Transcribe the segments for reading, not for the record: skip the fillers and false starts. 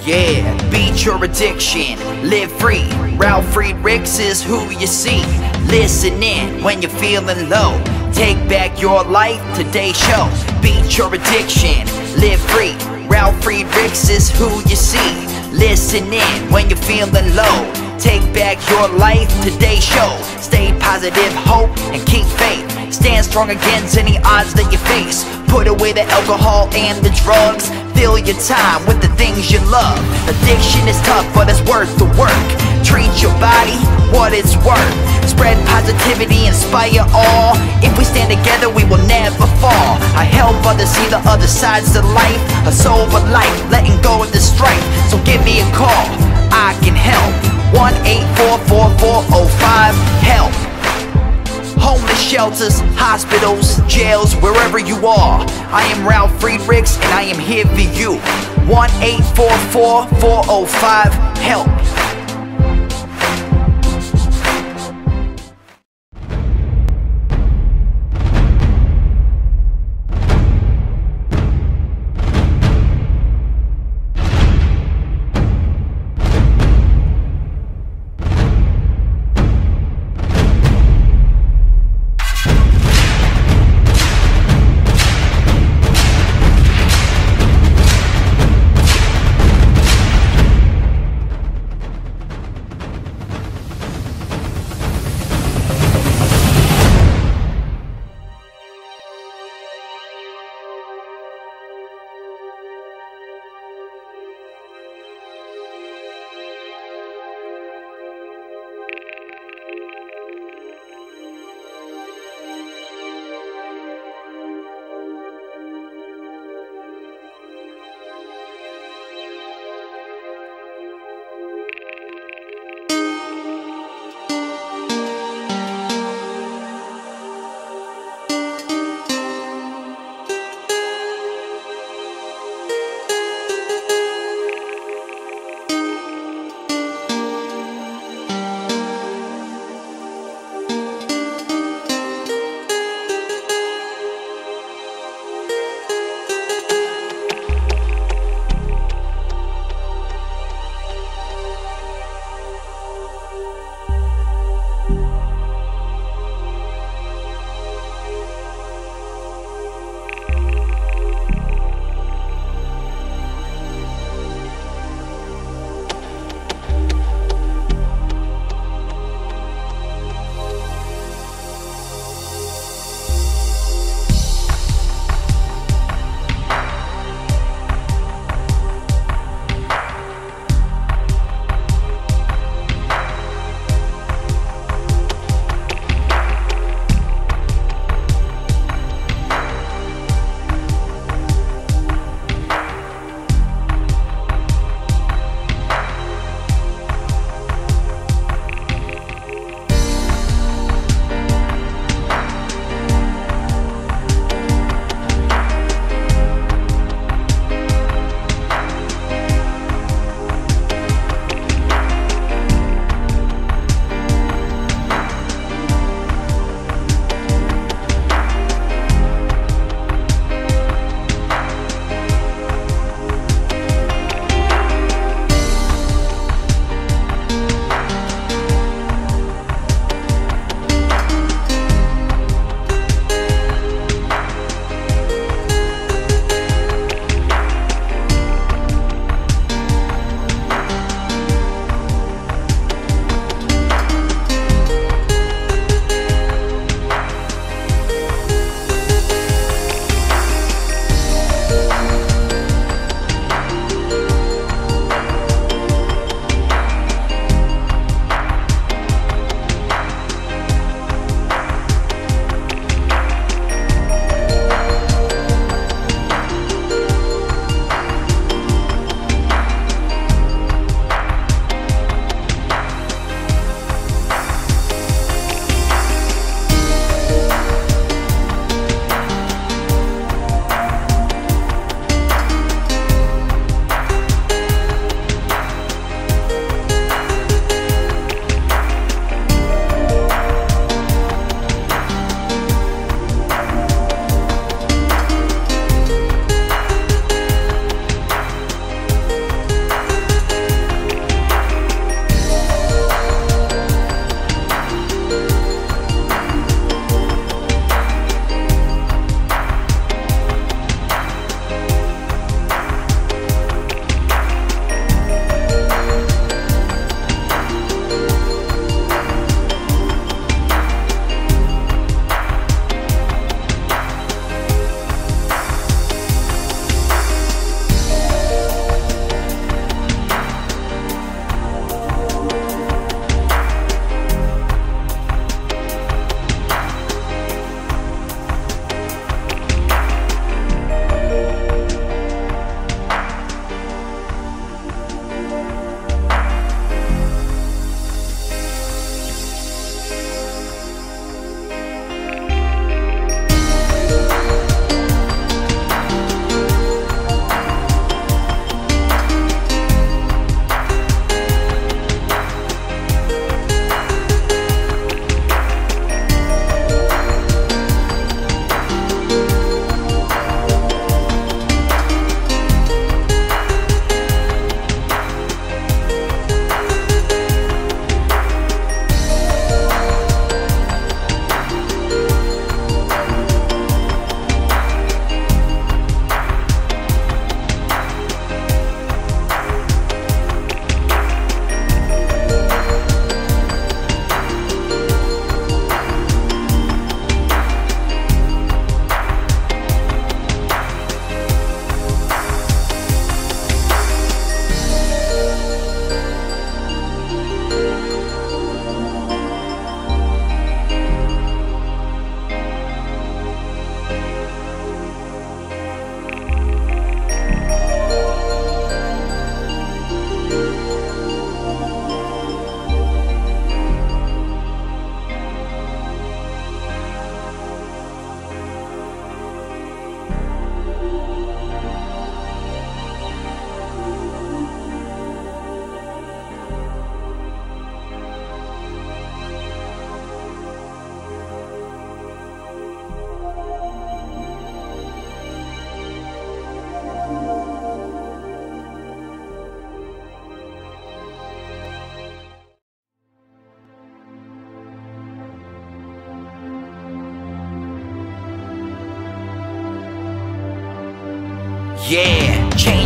Yeah, beat your addiction, live free. Ralf Friedrichs is who you see. Listen in when you're feeling low. Take back your life, today's show. Beat your addiction, live free. Ralf Friedrichs is who you see. Listen in when you're feeling low. Take back your life, today's show. Stay positive, hope, and keep faith. Stand strong against any odds that you face. Put away the alcohol and the drugs. Fill your time with the things you love. Addiction is tough, but it's worth the work. Treat your body what it's worth. Spread positivity, inspire all. If we stand together, we will never fall. I help others see the other sides to life. A sober life, letting go of the strife. So give me a call, I can help. 1-844-4405-HELP. Homeless shelters, hospitals, jails, wherever you are. I am Ralf Friedrichs and I am here for you. 1-844-405-HELP.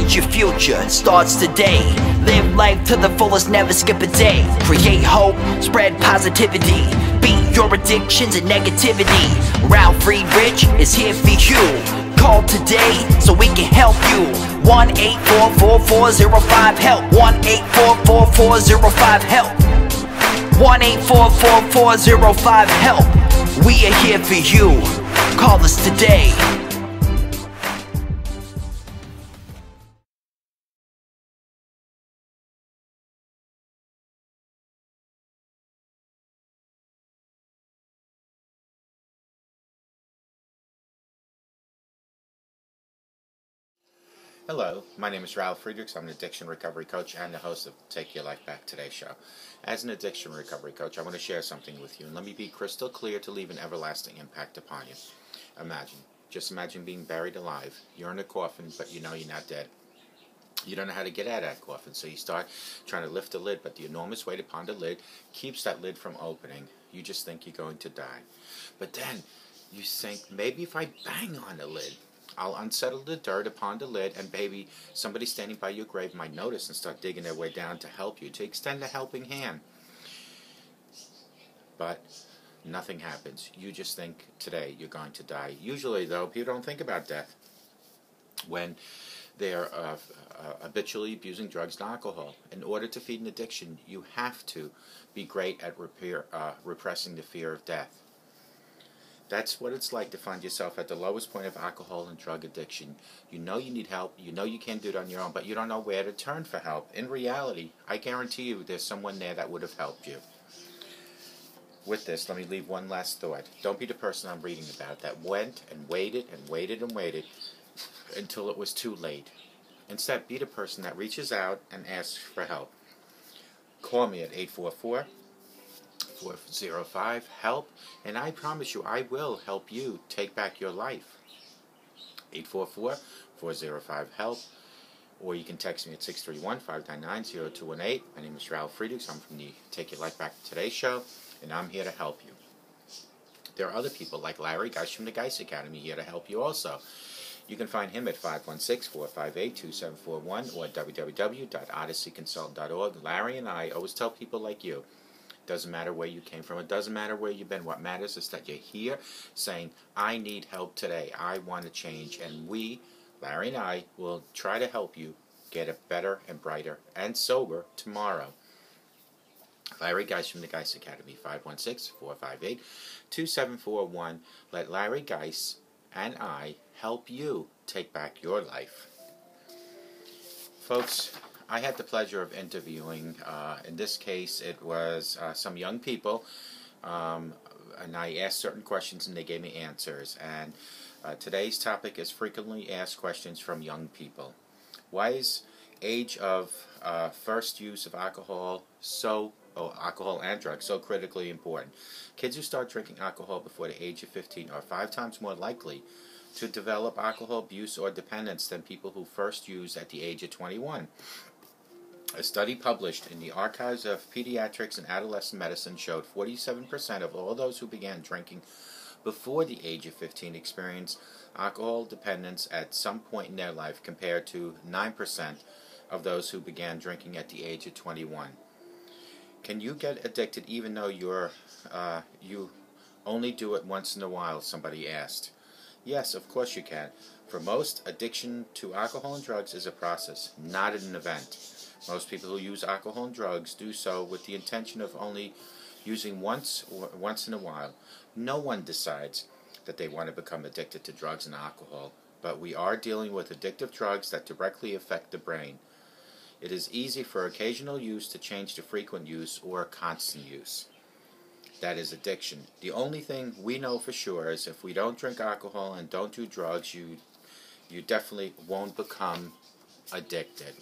Change your future, it starts today. Live life to the fullest, never skip a day. Create hope, spread positivity. Beat your addictions and negativity. Ralf Friedrichs is here for you. Call today so we can help you. 1-844-405-HELP. 1-844-405-HELP. 1-844-405-HELP. We are here for you. Call us today. Hello, my name is Ralf Friedrichs. I'm an addiction recovery coach and the host of Take Your Life Back Today show. As an addiction recovery coach, I want to share something with you, and let me be crystal clear to leave an everlasting impact upon you. Just imagine being buried alive. You're in a coffin, but you know you're not dead. You don't know how to get out of that coffin, so you start trying to lift the lid, but the enormous weight upon the lid keeps that lid from opening. You just think you're going to die. But then you think, maybe if I bang on the lid, I'll unsettle the dirt upon the lid, and maybe somebody standing by your grave might notice and start digging their way down to help you, to extend a helping hand. But nothing happens. You just think today you're going to die. Usually, though, people don't think about death when they're habitually abusing drugs and alcohol. In order to feed an addiction, you have to be great at repressing the fear of death. That's what it's like to find yourself at the lowest point of alcohol and drug addiction. You know you need help, you know you can't do it on your own, but you don't know where to turn for help. In reality, I guarantee you there's someone there that would have helped you. With this, let me leave one last thought. Don't be the person I'm reading about that went and waited and waited and waited until it was too late. Instead, be the person that reaches out and asks for help. Call me at 844-405-HELP, and I promise you I will help you take back your life. 844-405-HELP, or you can text me at 631-599-0218. My name is Ralf Friedrichs. I'm from the Take Your Life Back Today show, and I'm here to help you. There are other people like Larry Geis from the Geis Academy here to help you also. You can find him at 516-458-2741 or www.odysseyconsult.org. Larry and I always tell people like you, doesn't matter where you came from. It doesn't matter where you've been. What matters is that you're here saying, I need help today. I want to change. And we, Larry and I, will try to help you get a better and brighter and sober tomorrow. Larry Geis from the Geis Academy, 516-458-2741. Let Larry Geis and I help you take back your life. Folks, I had the pleasure of interviewing, in this case it was some young people, and I asked certain questions and they gave me answers. And today's topic is frequently asked questions from young people. Why is age of first use of alcohol alcohol and drugs so critically important? Kids who start drinking alcohol before the age of 15 are 5 times more likely to develop alcohol abuse or dependence than people who first use at the age of 21. A study published in the Archives of Pediatrics and Adolescent Medicine showed 47% of all those who began drinking before the age of 15 experienced alcohol dependence at some point in their life, compared to 9% of those who began drinking at the age of 21. Can you get addicted even though you only do it once in a while? Somebody asked. Yes, of course you can. For most, addiction to alcohol and drugs is a process, not an event. Most people who use alcohol and drugs do so with the intention of only using once in a while. No one decides that they want to become addicted to drugs and alcohol, but we are dealing with addictive drugs that directly affect the brain. It is easy for occasional use to change to frequent use or constant use. That is addiction. The only thing we know for sure is if we don't drink alcohol and don't do drugs, you definitely won't become addicted.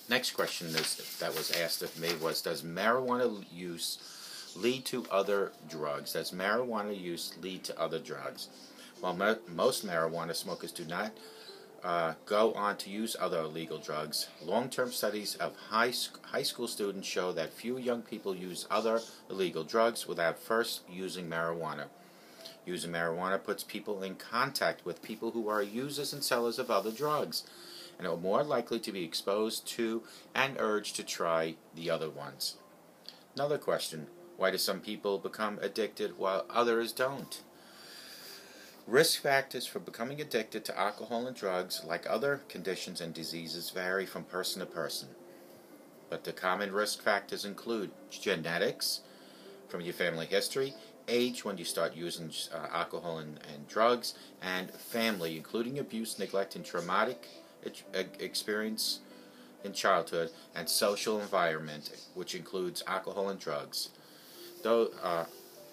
Next question that was asked of me was, does marijuana use lead to other drugs? Does marijuana use lead to other drugs? While most marijuana smokers do not go on to use other illegal drugs, long-term studies of high school students show that few young people use other illegal drugs without first using marijuana. Using marijuana puts people in contact with people who are users and sellers of other drugs, and are more likely to be exposed to and urged to try the other ones. Another question: why do some people become addicted while others don't? Risk factors for becoming addicted to alcohol and drugs, like other conditions and diseases, vary from person to person. But the common risk factors include genetics, from your family history, age when you start using alcohol and drugs, and family, including abuse, neglect, and traumatic experience in childhood, and social environment, which includes alcohol and drugs,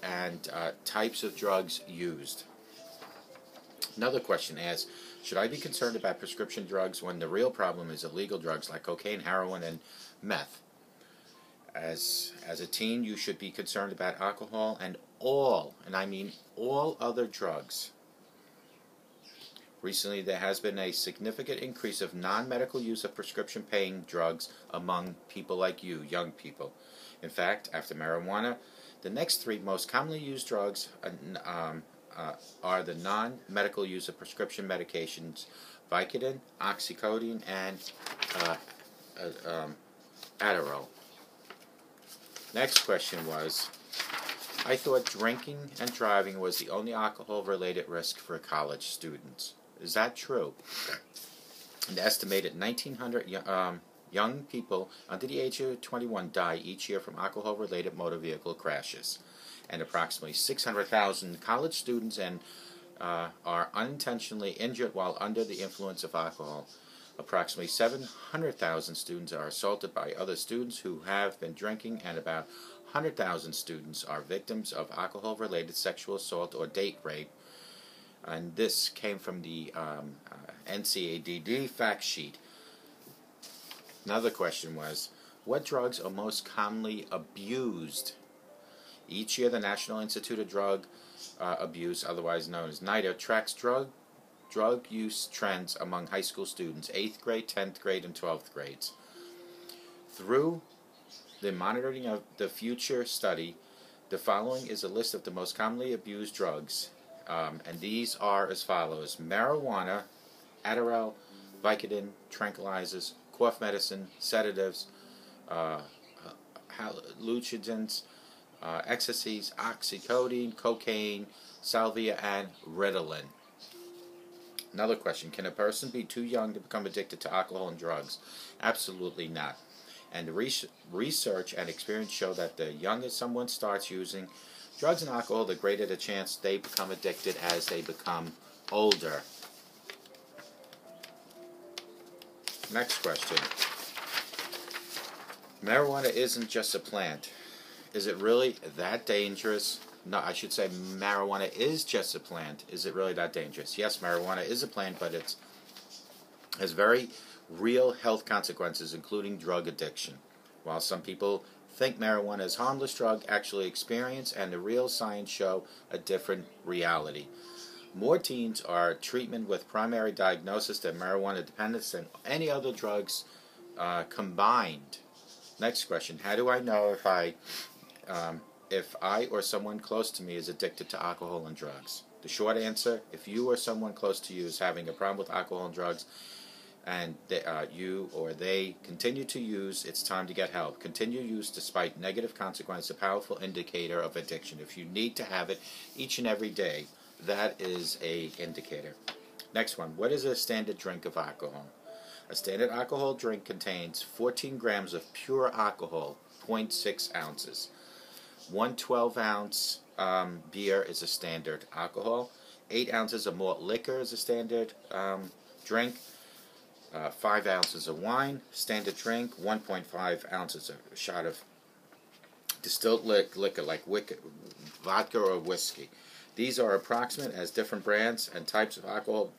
and types of drugs used. Another question asks, should I be concerned about prescription drugs when the real problem is illegal drugs like cocaine, heroin, and meth? As a teen, you should be concerned about alcohol and I mean all other drugs. Recently, there has been a significant increase of non-medical use of prescription-paying drugs among people like you, young people. In fact, after marijuana, the next three most commonly used drugs are the non-medical use of prescription medications: Vicodin, oxycodone, and Adderall. Next question was, I thought drinking and driving was the only alcohol-related risk for college students. Is that true? An estimated 1,900 young people under the age of 21 die each year from alcohol-related motor vehicle crashes, and approximately 600,000 college students are unintentionally injured while under the influence of alcohol. Approximately 700,000 students are assaulted by other students who have been drinking, and about 100,000 students are victims of alcohol-related sexual assault or date rape. And this came from the NCADD fact sheet. Another question was, what drugs are most commonly abused? Each year, the National Institute of Drug Abuse, otherwise known as NIDA, tracks drug use trends among high school students, 8th grade, 10th grade, and 12th grades. Through the Monitoring of the Future study, the following is a list of the most commonly abused drugs, and these are as follows: marijuana, Adderall, Vicodin, tranquilizers, cough medicine, sedatives, hallucinogens, ecstasies, oxycodone, cocaine, salvia, and Ritalin. Another question: can a person be too young to become addicted to alcohol and drugs? Absolutely not. And the research and experience show that the younger someone starts using drugs and alcohol, the greater the chance they become addicted as they become older. Next question. Marijuana isn't just a plant. Is it really that dangerous? No, I should say marijuana is just a plant. Is it really that dangerous? Yes, marijuana is a plant, but it has very real health consequences, including drug addiction. While some people think marijuana is a harmless drug, actually experience and the real science show a different reality. More teens are treatment with primary diagnosis than marijuana dependence than any other drugs combined. Next question: how do I know if I or someone close to me is addicted to alcohol and drugs? The short answer: if you or someone close to you is having a problem with alcohol and drugs, and you or they continue to use, it's time to get help. Continued use despite negative consequences, a powerful indicator of addiction. If you need to have it each and every day, that is a indicator. Next one: what is a standard drink of alcohol? A standard alcohol drink contains 14 grams of pure alcohol, 0.6 ounces. 1 12-ounce beer is a standard alcohol. 8 ounces of malt liquor is a standard drink. 5 ounces of wine, standard drink. 1.5 ounces of a shot of distilled liquor like vodka or whiskey. These are approximate, as different brands and types of alcohol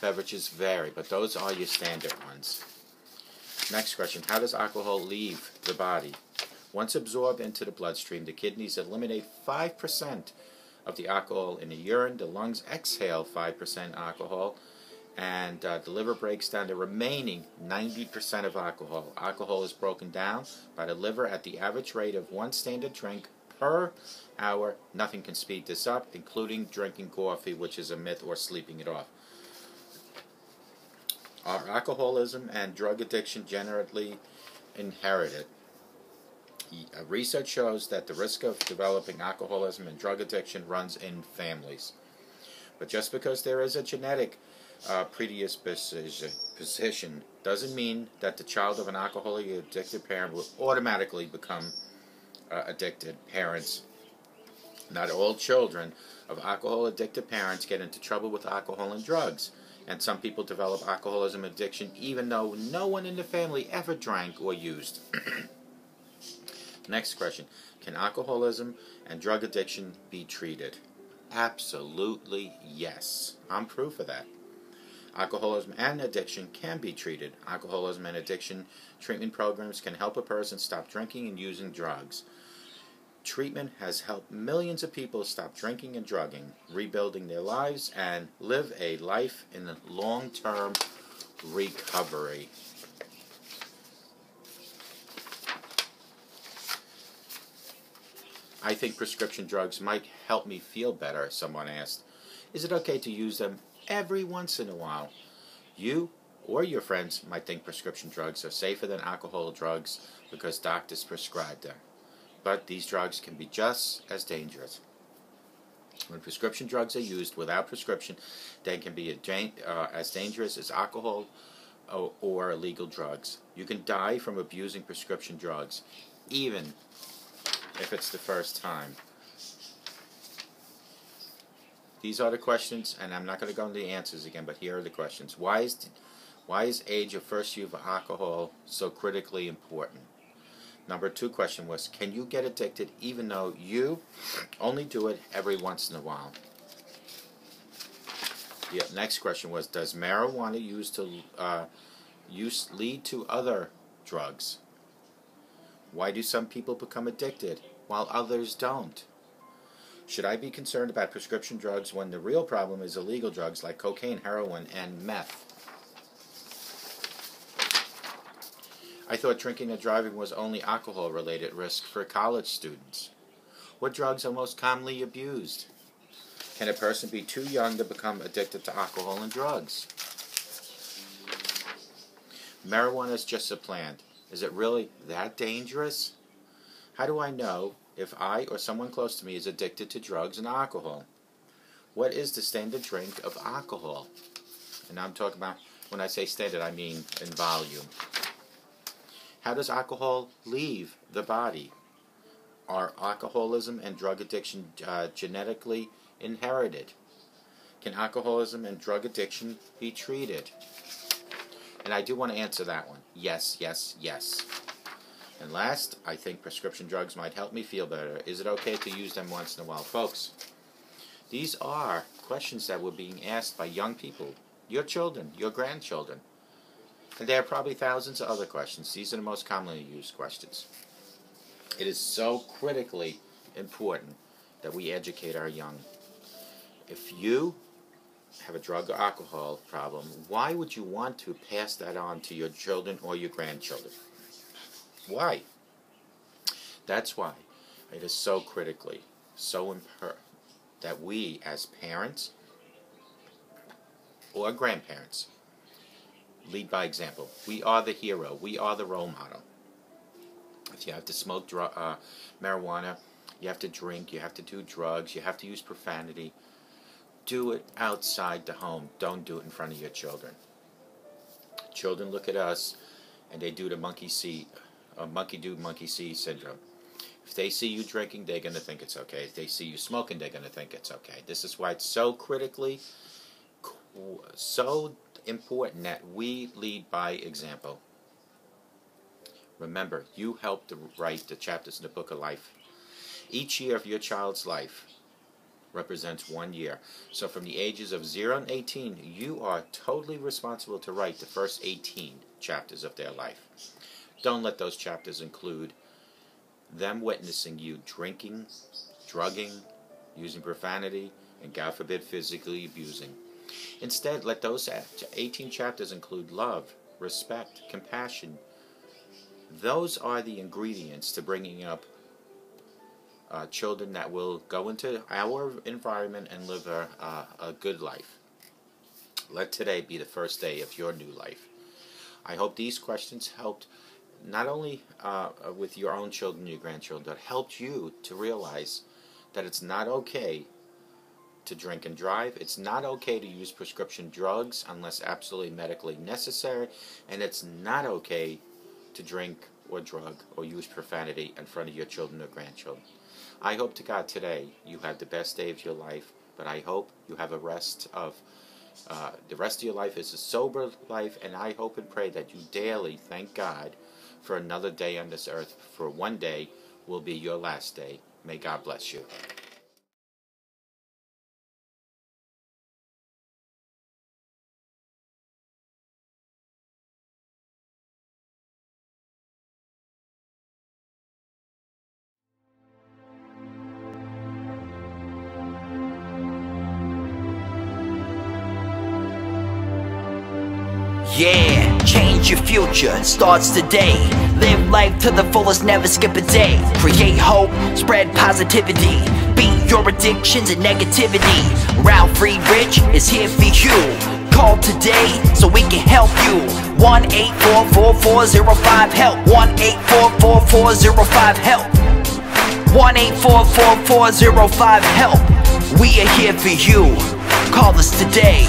beverages vary, but those are your standard ones. Next question: how does alcohol leave the body? Once absorbed into the bloodstream, the kidneys eliminate 5% of the alcohol in the urine, the lungs exhale 5% alcohol, and the liver breaks down the remaining 90% of alcohol. Alcohol is broken down by the liver at the average rate of 1 standard drink per hour. Nothing can speed this up, including drinking coffee, which is a myth, or sleeping it off. Are alcoholism and drug addiction generally inherited? Research shows that the risk of developing alcoholism and drug addiction runs in families. But just because there is a genetic predisposition doesn't mean that the child of an alcoholic addicted parent will automatically become addicted parents. Not all children of alcohol addicted parents get into trouble with alcohol and drugs, and some people develop alcoholism addiction even though no one in the family ever drank or used. Next question: can alcoholism and drug addiction be treated? Absolutely yes. I'm proof of that. Alcoholism and addiction can be treated. Alcoholism and addiction treatment programs can help a person stop drinking and using drugs. Treatment has helped millions of people stop drinking and drugging, rebuilding their lives, and live a life in long-term recovery. I think prescription drugs might help me feel better, someone asked. Is it okay to use them every once in a while? You or your friends might think prescription drugs are safer than alcohol drugs because doctors prescribe them. But these drugs can be just as dangerous. When prescription drugs are used without prescription, they can be as dangerous as alcohol or illegal drugs. You can die from abusing prescription drugs, even if it's the first time. These are the questions, and I'm not going to go into the answers again, but here are the questions. Why is age of first use of alcohol so critically important? Number 2 question was, can you get addicted even though you only do it every once in a while? The next question was, does marijuana use lead to other drugs? Why do some people become addicted while others don't? Should I be concerned about prescription drugs when the real problem is illegal drugs like cocaine, heroin, and meth? I thought drinking and driving was only alcohol-related risk for college students. What drugs are most commonly abused? Can a person be too young to become addicted to alcohol and drugs? Marijuana is just a plant. Is it really that dangerous? How do I know if I or someone close to me is addicted to drugs and alcohol? What is the standard drink of alcohol? And I'm talking about, when I say standard, I mean in volume. How does alcohol leave the body? Are alcoholism and drug addiction genetically inherited? Can alcoholism and drug addiction be treated? And I do want to answer that one. Yes, yes, yes. And last, I think prescription drugs might help me feel better. Is it okay to use them once in a while? Folks, these are questions that were being asked by young people, your children, your grandchildren. And there are probably thousands of other questions. These are the most commonly used questions. It is so critically important that we educate our young. If you have a drug or alcohol problem, why would you want to pass that on to your children or your grandchildren? Why? That's why it is so critically, so important that we as parents or grandparents lead by example. We are the hero. We are the role model. If you have to smoke marijuana, you have to drink, you have to do drugs, you have to use profanity, do it outside the home. Don't do it in front of your children. Children look at us and they do the monkey do, monkey see syndrome. If they see you drinking, they're going to think it's okay. If they see you smoking, they're going to think it's okay. This is why it's so critically, so important that we lead by example. Remember, you help to write the chapters in the book of life. Each year of your child's life represents 1 year. So from the ages of 0 and 18, you are totally responsible to write the first 18 chapters of their life. Don't let those chapters include them witnessing you drinking, drugging, using profanity, and God forbid physically abusing. Instead, let those 18 chapters include love, respect, compassion. Those are the ingredients to bringing up children that will go into our environment and live a good life. Let today be the first day of your new life. I hope these questions helped not only with your own children, your grandchildren, but helped you to realize that it's not okay to drink and drive. It's not okay to use prescription drugs unless absolutely medically necessary. And it's not okay to drink or drug or use profanity in front of your children or grandchildren. I hope to God today you have the best day of your life, but I hope you have the rest of your life is a sober life, and I hope and pray that you daily thank God for another day on this earth, for one day will be your last day. May God bless you. Yeah, change your future, starts today. Live life to the fullest, never skip a day. Create hope, spread positivity. Beat your addictions and negativity. Ralf Friedrichs is here for you. Call today so we can help you. 1-844-405-HELP. 1-844-405-HELP. 1-844-405-HELP. We are here for you. Call us today.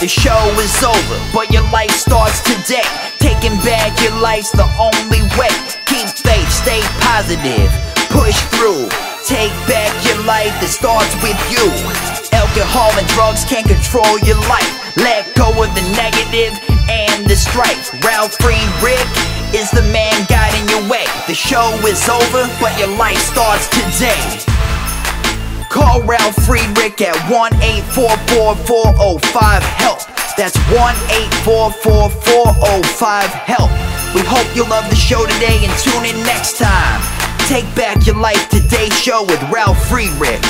The show is over, but your life starts today. Taking back your life's the only way. Keep faith, stay positive, push through. Take back your life, it starts with you. Alcohol and drugs can't control your life. Let go of the negative and the strife. Ralf Friedrichs is the man guiding your way. The show is over, but your life starts today. Call Ralf Friedrichs at 1-844-405-HELP. That's 1-844-405-HELP. We hope you love the show today and tune in next time. Take back your life, today's show with Ralf Friedrichs.